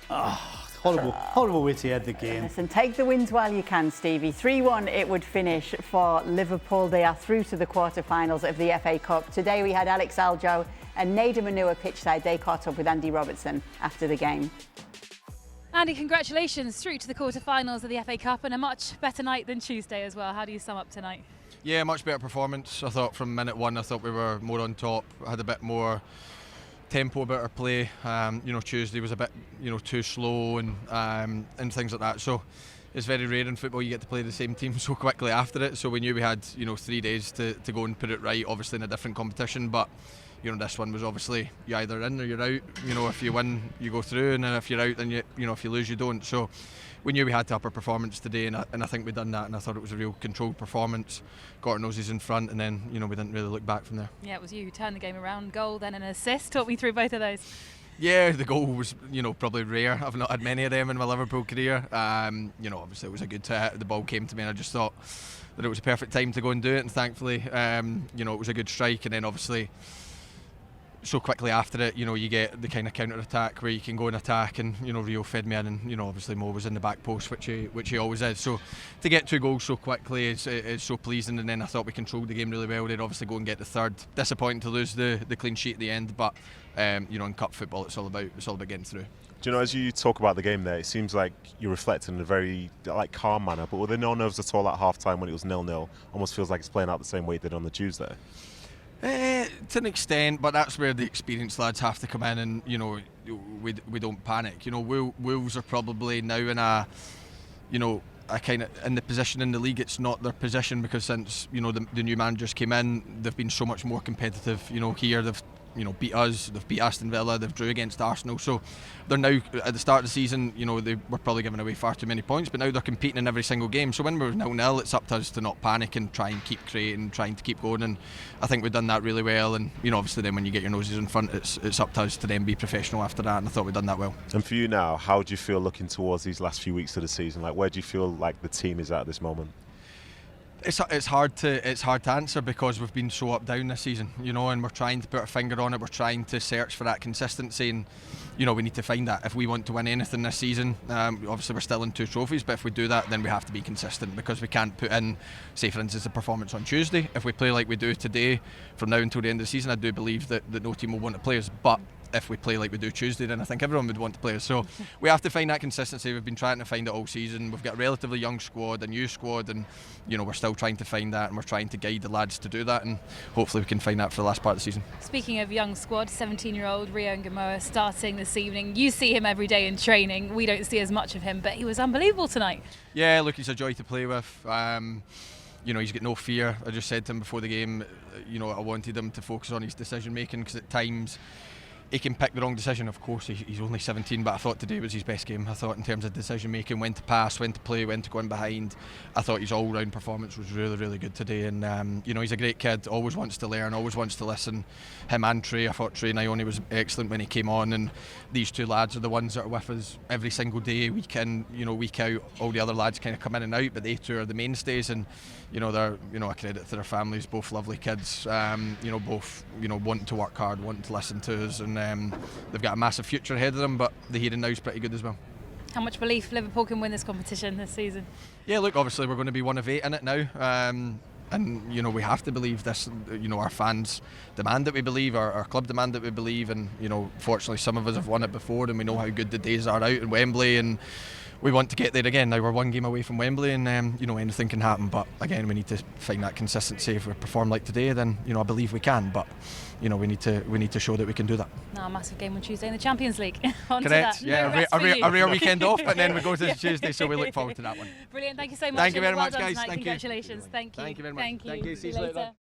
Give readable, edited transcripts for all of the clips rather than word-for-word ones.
Horrible way to end the game. Listen, take the wins while you can, Stevie. 3-1 it would finish for Liverpool. They are through to the quarter-finals of the FA Cup. Today we had Alex Aljo and Nader Manua pitchside. They caught up with Andy Robertson after the game. Andy, congratulations, through to the quarter-finals of the FA Cup and a much better night than Tuesday as well. How do you sum up tonight? Yeah, much better performance. I thought from minute one, I thought we were more on top, had a bit more tempo, better play. Tuesday was a bit, too slow and things like that. So it's very rare in football you get to play the same team so quickly after it. So we knew we had, 3 days to go and put it right, obviously in a different competition. But, this one was obviously you either in or you're out. If you win, you go through, and then if you're out, then if you lose, you don't. So we knew we had to up our performance today, and I think we've done that, and I thought it was a real controlled performance. Got our noses in front, and then we didn't really look back from there. Yeah, it was you who turned the game around. Goal, then an assist. Talk me through both of those. Yeah, the goal was probably rare. I've not had many of them in my Liverpool career. Obviously it was a good hit. The ball came to me, and I just thought that it was a perfect time to go and do it, and thankfully it was a good strike. And then obviously so quickly after it, you get the kind of counter attack where you can go and attack, and Rio fed me in, and obviously Mo was in the back post, which he always is. So to get 2 goals so quickly is so pleasing. And then I thought we controlled the game really well. They'd obviously go and get the third. Disappointing to lose the clean sheet at the end, but in cup football it's all about getting through. Do you know, as you talk about the game there, it seems like you're reflecting in a very calm manner, but were there no nerves at all at half time when it was 0-0? Almost feels like it's playing out the same way it did on the Tuesday. To an extent, but that's where the experienced lads have to come in, and we don't panic. Wolves are probably now in a kind of in the position in the league. It's not their position because since the new managers came in, they've been so much more competitive. Here they've beat us, they've beat Aston Villa, they've drew against Arsenal. So they're now, at the start of the season, they were probably giving away far too many points, but now they're competing in every single game. So when we're 0-0, it's up to us to not panic and try and keep creating, trying to keep going. And I think we've done that really well. And obviously then when you get your noses in front, it's up to us to then be professional after that. And I thought we've done that well. And for you now, how do you feel looking towards these last few weeks of the season? Where do you feel like the team is at this moment? It's hard to answer because we've been so up down this season, and we're trying to put our finger on it. We're trying to search for that consistency, and we need to find that if we want to win anything this season. Obviously we're still in 2 trophies, but if we do that, then we have to be consistent, because we can't put in, say for instance, a performance on Tuesday. If we play like we do today from now until the end of the season, I do believe that no team will want to play us. But if we play like we do Tuesday, then I think everyone would want to play us. So we have to find that consistency. We've been trying to find it all season. We've got a relatively young squad, a new squad, and we're still trying to find that, and we're trying to guide the lads to do that, and hopefully we can find that for the last part of the season. Speaking of young squad, 17-year-old Rio Ngamoa starting this evening. You see him every day in training. We don't see as much of him, but he was unbelievable tonight. Yeah, look, he's a joy to play with. He's got no fear. I just said to him before the game, I wanted him to focus on his decision making, because at times he can pick the wrong decision. Of course, he's only 17, but I thought today was his best game. I thought in terms of decision making, when to pass, when to play, when to go in behind, I thought his all-round performance was really, really good today. And he's a great kid, always wants to learn, always wants to listen. Him and Trey, I thought Trey Nyoni was excellent when he came on, and these 2 lads are the ones that are with us every single day, week in, week out. All the other lads kind of come in and out, but they 2 are the mainstays, and they're a credit to their families. Both lovely kids, both wanting to work hard, wanting to listen to us, and they've got a massive future ahead of them. But the here and now is pretty good as well. How much belief Liverpool can win this competition this season? Yeah, look, obviously we're going to be 1 of 8 in it now, and we have to believe this. Our fans demand that we believe, our club demand that we believe, and fortunately some of us have won it before, and we know how good the days are out in Wembley, and we want to get there again. Now we're 1 game away from Wembley, and anything can happen. But again, we need to find that consistency. If we perform like today, then I believe we can. But we need to show that we can do that. Now a massive game on Tuesday in the Champions League. Correct. Yeah, a rare weekend off, but then we go to Tuesday, so we look forward to that one. Brilliant. Thank you so much. Thank you very much, guys. Thank Congratulations. You. Thank you. Thank you very much. Thank you. Thank you. See you later.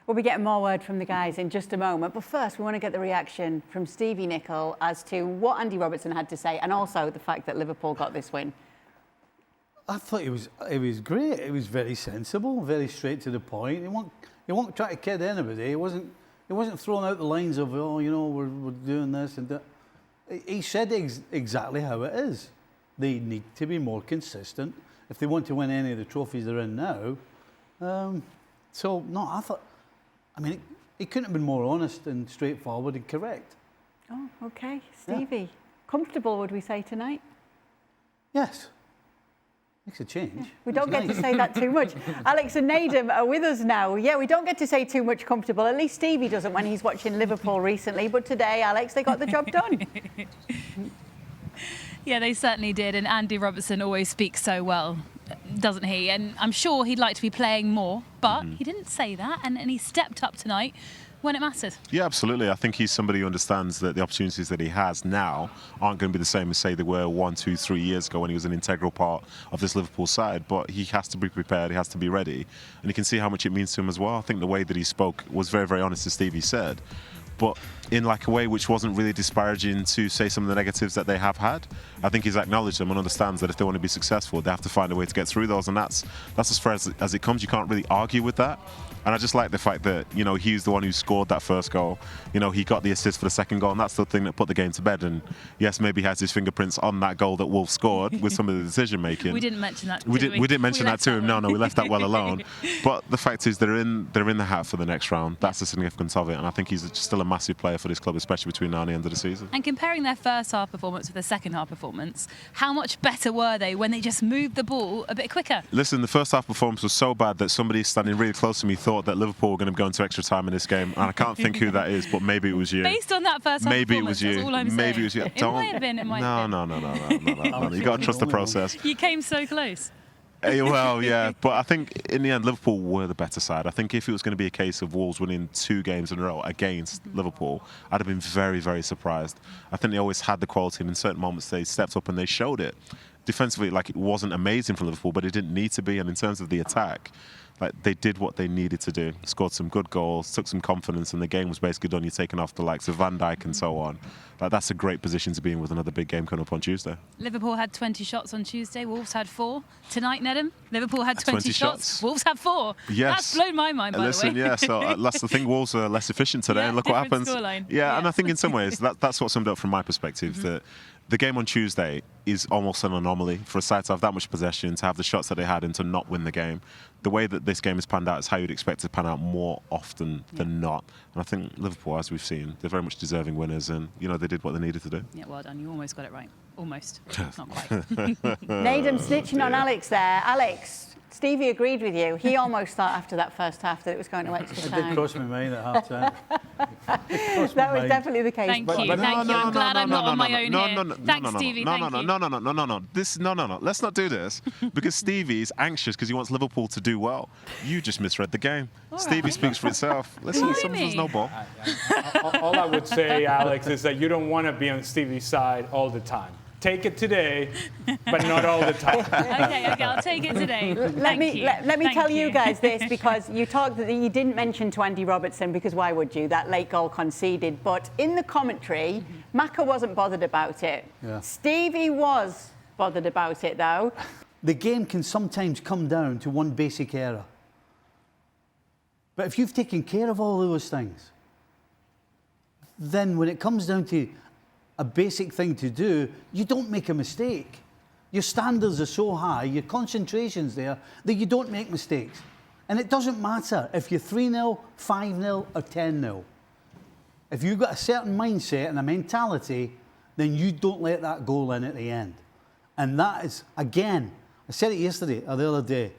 We'll be getting more word from the guys in just a moment, but first we want to get the reaction from Stevie Nicol as to what Andy Robertson had to say, and also the fact that Liverpool got this win. I thought it was great. It was very sensible, very straight to the point. He won't try to kid anybody. He wasn't throwing out the lines of we're doing this and that. He said exactly how it is. They need to be more consistent if they want to win any of the trophies they're in now. He couldn't have been more honest and straightforward and correct. Oh, okay. Stevie. Comfortable, would we say, tonight? Yes. Makes a change. We don't get to say that too much. Alex and Nadim are with us now. Yeah, we don't get to say too much comfortable. At least Stevie doesn't when he's watching Liverpool recently. But today, Alex, they got the job done. Yeah, they certainly did. And Andy Robertson always speaks so well, doesn't he? And I'm sure he'd like to be playing more, but he didn't say that. And he stepped up tonight when it mattered. Yeah, absolutely. I think he's somebody who understands that the opportunities that he has now aren't going to be the same as, say, they were 1, 2, 3 years ago when he was an integral part of this Liverpool side. But he has to be prepared, he has to be ready. And you can see how much it means to him as well. I think the way that he spoke was very, very honest, as Stevie said, but in like a way which wasn't really disparaging to, say, some of the negatives that they have had. I think he's acknowledged them and understands that if they want to be successful, they have to find a way to get through those, and that's as far as it comes. You can't really argue with that. And I just like the fact that, you know, he's the one who scored that first goal. You know, he got the assist for the second goal, and that's the thing that put the game to bed. And yes, maybe he has his fingerprints on that goal that Wolves scored with some of the decision making. We didn't mention that. We didn't mention that to him. No, we left that well alone. But the fact is, they're in the hat for the next round. That's the significance of it. And I think he's still a massive player for this club, especially between now and the end of the season. And comparing their first half performance with their second half performance, how much better were they when they just moved the ball a bit quicker? Listen, the first half performance was so bad that somebody standing really close to me thought that Liverpool were going to go into extra time in this game, and I can't think who that is, but maybe it was you. Based on that first half maybe performance, it was you. that's all I'm maybe saying. it was you. It might have been. No. You got to trust the process. You came so close. Well, yeah, but I think in the end, Liverpool were the better side. I think if it was going to be a case of Wolves winning 2 games in a row against Liverpool, I'd have been very, very surprised. I think they always had the quality, and in certain moments they stepped up and they showed it. Defensively, like, it wasn't amazing for Liverpool, but it didn't need to be. And in terms of the attack, like, they did what they needed to do. Scored some good goals, took some confidence, and the game was basically done. You're taking off the likes of Van Dijk and so on. Like, that's a great position to be in with another big game coming up on Tuesday. Liverpool had 20 shots on Tuesday. Wolves had 4. Tonight, Nedham, Liverpool had 20 shots. Wolves had 4. Yes. That's blown my mind, by the way. Listen, yeah, so that's the thing. Wolves are less efficient today, Yeah, and look what happens. scoreline. Yeah, and I think in some ways that's what summed up from my perspective, that the game on Tuesday is almost an anomaly for a side to have that much possession, to have the shots that they had, and to not win the game. The way that this game has panned out is how you'd expect it to pan out more often than not. And I think Liverpool, as we've seen, they're very much deserving winners, and, you know, they did what they needed to do. Yeah, well done. You almost got it right. Almost. Not quite. Nadim snitching on Alex there. Alex, Stevie agreed with you. He almost thought after that first half that it was going to extra time. It did cross my mind at half time. That was definitely the case. Thank you. I'm glad I'm not on my own here. Thanks, Stevie. No. Let's not do this, because Stevie is anxious because he wants Liverpool to do well. You just misread the game. Stevie speaks for itself. Listen, someone's no ball. All I would say, Alex, is that you don't want to be on Stevie's side all the time. Take it today, but not all the time. Okay, I'll take it today. Let me tell you guys this, because you didn't mention to Andy Robertson, because why would you? That late goal conceded. But in the commentary, Maka wasn't bothered about it. Yeah. Stevie was bothered about it, though. The game can sometimes come down to one basic error. But if you've taken care of all those things, then when it comes down to a basic thing to do, you don't make a mistake. Your standards are so high, your concentration's there, that you don't make mistakes. And it doesn't matter if you're 3-0, 5-0 or 10-0. If you've got a certain mindset and a mentality, then you don't let that goal in at the end. And that is, again, I said it yesterday or the other day,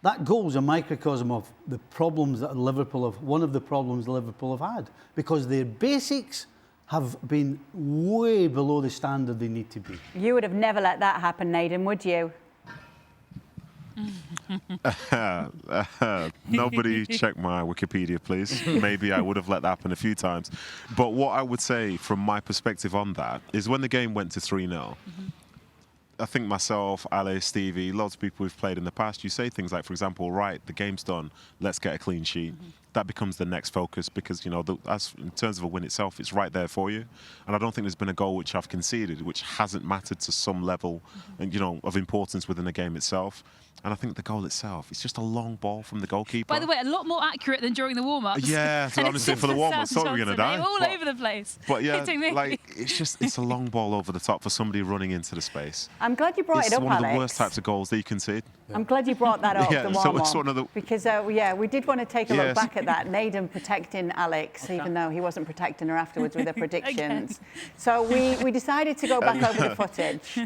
that goal is a microcosm of the problems that Liverpool have, one of the problems Liverpool have had, because their basics have been way below the standard they need to be. You would have never let that happen, Nadim, would you? Nobody check my Wikipedia, please. Maybe I would have let that happen a few times. But what I would say from my perspective on that is when the game went to 3-0, I think myself, Ale, Stevie, lots of people who've played in the past, you say things like, for example, right, the game's done, let's get a clean sheet. That becomes the next focus, because, you know, as in terms of a win itself, it's right there for you. And I don't think there's been a goal which I've conceded which hasn't mattered to some level, and, you know, of importance within the game itself. And I think the goal itself, it's just a long ball from the goalkeeper. By the way, a lot more accurate than during the warm-ups. Yeah, so honestly, for the warm-ups, thought we were going to die. All over the place. But yeah, hitting me. like, it's a long ball over the top for somebody running into the space. I'm glad you brought it up, Alex. It's one of the worst types of goals that you concede. I'm glad you brought that up, Yeah, the so warm-up. it's one of the... Because, we did want to take a look back at at that. Naden protecting Alex, even though he wasn't protecting her afterwards with her predictions. So we decided to go back over the footage.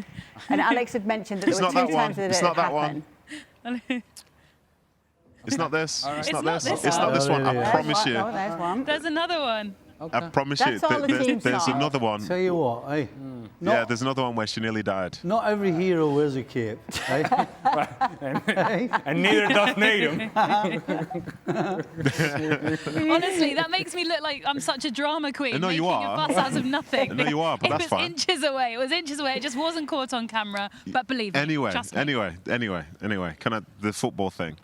And Alex had mentioned that there were 2 times that it had happened. It's not this. Right. It's not It's this. not It's not this one. I promise you. Oh, there's one. There's another one. I promise you. That's all the team There's saw. another one. Tell you what, eh? Yeah, there's another one where she nearly died. Not every hero wears a cape. Eh? And neither does Naden. Honestly, that makes me look like I'm such a drama queen. No, you making are. a fuss out of nothing. No, you are, but that's fine. It was inches away. It was inches away. It just wasn't caught on camera. But believe me, trust me. Anyway. The football thing.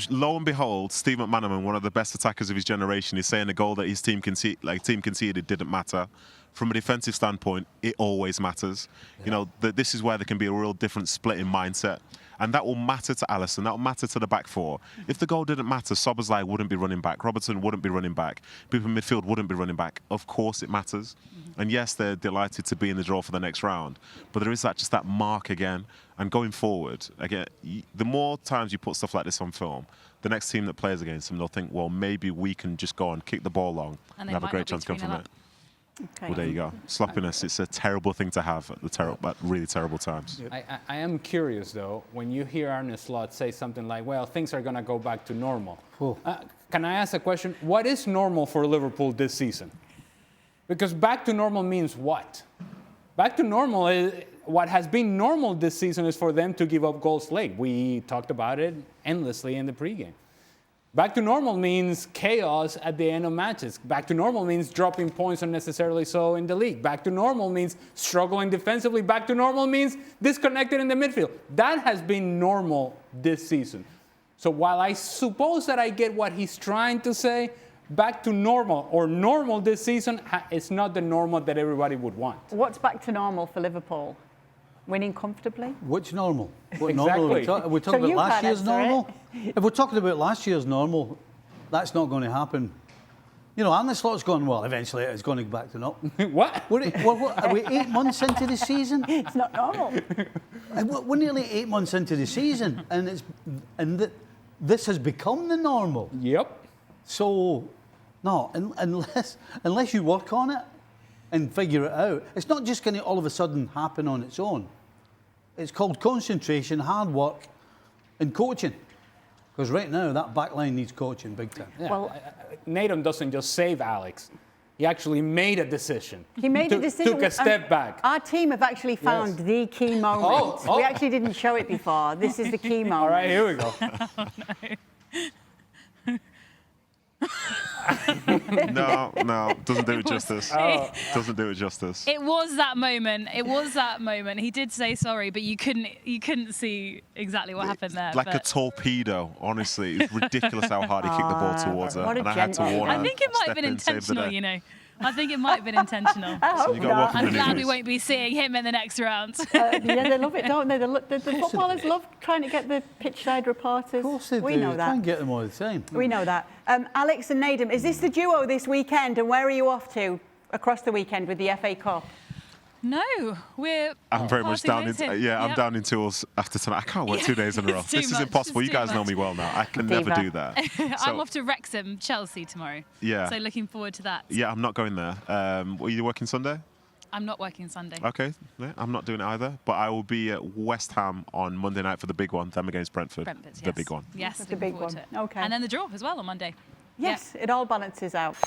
Lo and behold, Steve McManaman, one of the best attackers of his generation, is saying the goal that his team conceded didn't matter. From a defensive standpoint, it always matters. Yeah. You know, this is where there can be a real different split in mindset. And that will matter to Alisson, that will matter to the back four. If the goal didn't matter, Szoboszlai wouldn't be running back, Robertson wouldn't be running back, people in midfield wouldn't be running back. Of course it matters. And yes, they're delighted to be in the draw for the next round. But there is just that mark again. And going forward, again, the more times you put stuff like this on film, the next team that plays against them, they'll think, well, maybe we can just go and kick the ball long and have a great chance going from it. Okay. Well, there you go. Sloppiness, it's a terrible thing to have at really terrible times. I am curious, though, when you hear Arne Slot say something like, well, things are going to go back to normal. Can I ask a question? What is normal for Liverpool this season? Because back to normal means what? Back to normal is what has been normal this season is for them to give up goals late. We talked about it endlessly in the pregame. Back to normal means chaos at the end of matches. Back to normal means dropping points unnecessarily so in the league. Back to normal means struggling defensively. Back to normal means disconnected in the midfield. That has been normal this season. So while I suppose that I get what he's trying to say, back to normal or normal this season is not the normal that everybody would want. What's back to normal for Liverpool? Winning comfortably? Which normal? What Exactly. normal are we talking So about you last can't year's answer normal? If we're talking about last year's normal, that's not going to happen. You know, Arne Slot's gone, well, eventually it's going to go back to normal. What? Are we 8 months into the season? It's not normal. We're nearly 8 months into the season, and this has become the normal. Yep. So, no, unless you work on it and figure it out, it's not just going to all of a sudden happen on its own. It's called concentration, hard work, and coaching. Because right now, that back line needs coaching big time. Yeah. Well, Naden doesn't just save Alex. He actually made a decision. he made a decision. Took a step back. Our team have actually found the key moment. Oh. We actually didn't show it before. This is the key moment. All right, here we go. No, doesn't do it justice. Doesn't do it justice. It was that moment. It was that moment. He did say sorry, but you couldn't see exactly what happened there. Like a torpedo, honestly. It's ridiculous how hard he kicked the ball towards her. What a And I had to warn her. I think it might have been intentional, you know. I think it might have been intentional. So you got to walk I'm in glad we knees. won't be seeing him in the next round. Yeah, they love it, don't they? The footballers love trying to get the pitch side reporters. Of course they we do. know Try and that. get them all the time. We know that. Alex and Naden, is this the duo this weekend? And where are you off to across the weekend with the FA Cup? No, I'm very much parting down ways in. here. Yeah, I'm Yep. down in tools after tonight. I can't work 2 days in a row. It's too This is much. impossible. It's You guys too know much. me well now. I can Diva. never do that. I'm So, off to Wrexham, Chelsea tomorrow. Yeah. So looking forward to that. Yeah, I'm not going there. Are you working Sunday? I'm not working Sunday. Okay, yeah, I'm not doing it either. But I will be at West Ham on Monday night for the big one. Them against Brentford. Brentford, The yes. big one. Yes, The looking big forward one. to it. Okay. And then the draw as well on Monday. Yes, it all balances out.